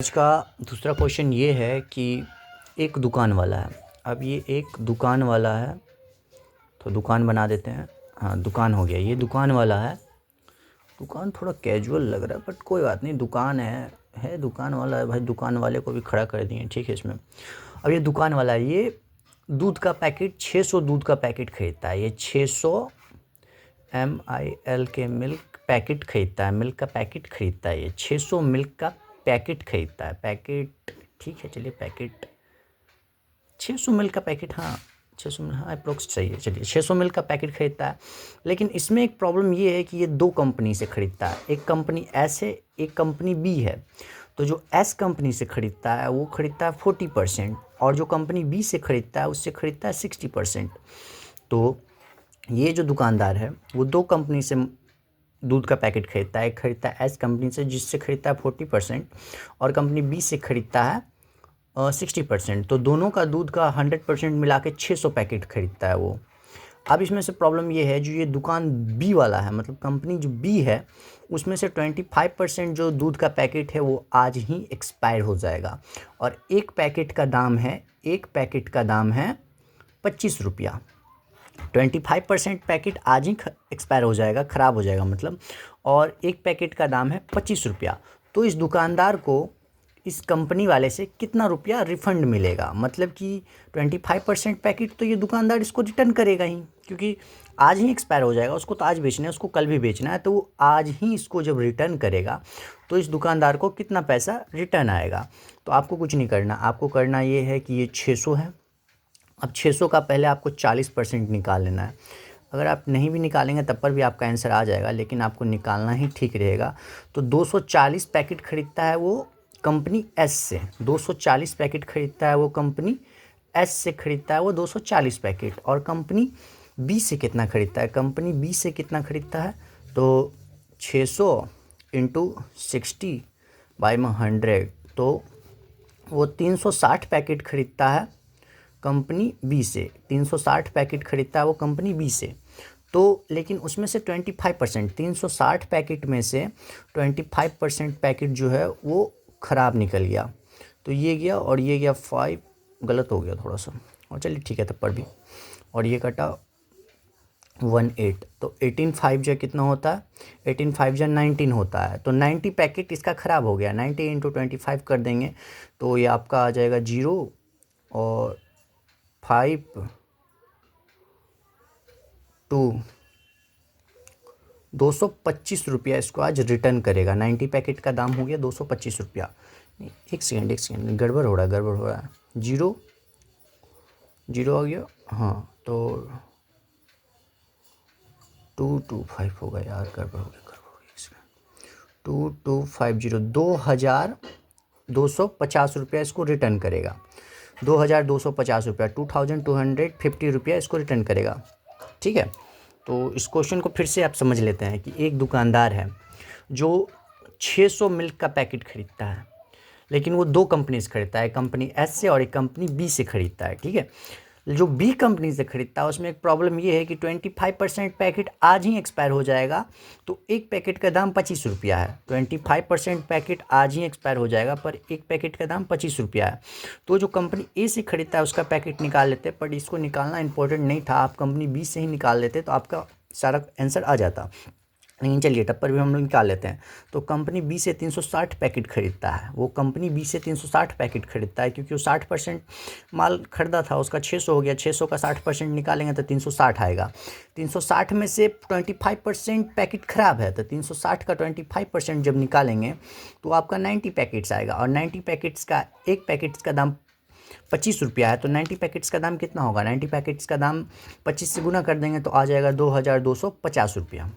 आज का दूसरा क्वेश्चन ये है कि एक दुकान वाला है। अब ये एक दुकान वाला है तो दुकान बना देते हैं। हाँ, दुकान हो गया। ये दुकान वाला है। दुकान थोड़ा कैजुअल लग रहा है बट कोई बात नहीं, दुकान है दुकान वाला है भाई। दुकान वाले को भी खड़ा कर दिए, ठीक है इसमें। अब ये दुकान वाला है, ये दूध का पैकेट 600 दूध का पैकेट खरीदता है। ये 600 MIL के मिल्क पैकेट खरीदता है। मिल्क का पैकेट खरीदता है। ये 600 मिल्क का पैकेट खरीदता है। पैकेट ठीक है, चलिए पैकेट 600 मिल्क का पैकेट, हाँ 600 मिल, हाँ अप्रोक्स सही है। चलिए 600 मिल्क का पैकेट खरीदता है। लेकिन इसमें एक प्रॉब्लम ये है कि ये दो कंपनी से खरीदता है। एक कंपनी एस है, एक कंपनी बी है। तो जो एस कंपनी से खरीदता है वो खरीदता है 40%, और जो कंपनी बी से खरीदता है उससे खरीदता है 60%। तो ये जो दुकानदार है वो दो कंपनी से दूध का पैकेट खरीदता है। एक खरीदता है एस कंपनी से जिससे खरीदता है 40%, और कंपनी बी से खरीदता है 60%। तो दोनों का दूध का 100% मिला के 600 पैकेट खरीदता है वो। अब इसमें से प्रॉब्लम ये है, जो ये दुकान बी वाला है, मतलब कंपनी जो बी है, उसमें से 25% जो दूध का पैकेट है वो आज ही एक्सपायर हो जाएगा। और एक पैकेट का दाम है 25 रुपया। 25% पैकेट आज ही एक्सपायर हो जाएगा, ख़राब हो जाएगा मतलब। और एक पैकेट का दाम है 25 रुपया। तो इस दुकानदार को इस कंपनी वाले से कितना रुपया रिफ़ंड मिलेगा? मतलब कि 25% पैकेट तो ये दुकानदार इसको रिटर्न करेगा ही, क्योंकि आज ही एक्सपायर हो जाएगा। उसको तो आज बेचना है, उसको कल भी बेचना है, तो वो आज ही इसको जब रिटर्न करेगा तो इस दुकानदार को कितना पैसा रिटर्न आएगा? तो आपको कुछ नहीं करना, आपको करना ये है कि ये 600 है। अब 600 का पहले आपको 40% निकाल लेना है। अगर आप नहीं भी निकालेंगे तब पर भी आपका आंसर आ जाएगा, लेकिन आपको निकालना ही ठीक रहेगा। तो 240 पैकेट खरीदता है वो कंपनी एस से। 240 पैकेट खरीदता है वो कंपनी एस से, खरीदता है वो 240 पैकेट। और कंपनी बी से कितना खरीदता है? कंपनी बी से कितना खरीदता है? तो 600 इंटू 60/100, तो वो 360 पैकेट खरीदता है कंपनी बी से। 360 पैकेट खरीदता है वो कंपनी बी से। तो लेकिन उसमें से 25%, 360 पैकेट में से 25% पैकेट जो है वो ख़राब निकल गया। तो ये गया और ये गया 5, गलत हो गया थोड़ा सा, और चलिए ठीक है तब पर भी। और ये कटा 18, तो 18 5 जो कितना होता है? 18 5 जो 19 होता है। तो 90 पैकेट इसका ख़राब हो गया। 90 इंटू 25 कर देंगे तो ये आपका आ जाएगा 0 और 5 2 225 रुपया इसको आज रिटर्न करेगा। 90 पैकेट का दाम हो गया 225 रुपया। नहीं, एक सेकेंड, गड़बड़ हो रहा है। 0 0 आ गया, हाँ तो 225 होगा यार, गड़बड़ हो गया। 2250, 2250 रुपया इसको रिटर्न करेगा। 2250 रुपया, 2250 रुपया इसको रिटर्न करेगा, ठीक है। तो इस क्वेश्चन को फिर से आप समझ लेते हैं कि एक दुकानदार है जो 600 मिल्क का पैकेट खरीदता है, लेकिन वो दो कंपनी से खरीदता है, कंपनी एस से और एक कंपनी बी से खरीदता है, ठीक है। जो बी कंपनी से खरीदता है उसमें एक प्रॉब्लम ये है कि 25% पैकेट आज ही एक्सपायर हो जाएगा। तो एक पैकेट का दाम 25 रुपया है। 25% पैकेट आज ही एक्सपायर हो जाएगा, पर एक पैकेट का दाम 25 रुपया है। तो जो कंपनी ए से खरीदता है उसका पैकेट निकाल लेते हैं, पर इसको निकालना इंपॉर्टेंट नहीं था। आप कंपनी बी से ही निकाल लेते तो आपका सारा आंसर आ जाता। लेकिन चलिए तब पर भी हम लोग निकाल लेते हैं। तो कंपनी बी से 360 पैकेट खरीदता है। वो कंपनी बी से 360 पैकेट खरीदता है, क्योंकि वो 60% माल खरीदा था, उसका 600 हो गया। 600 का 60% निकालेंगे तो 360 आएगा। 360 में से 25% पैकेट ख़राब है, तो 360 का 25% जब निकालेंगे तो आपका 90 पैकेट्स आएगा। और 90 पैकेट्स का एक पैकेट्स का दाम 25 रुपया है। तो 90 पैकेट्स का दाम कितना होगा? 90 पैकेट्स का दाम 25 से गुना कर देंगे तो आ जाएगा 2250 रुपया।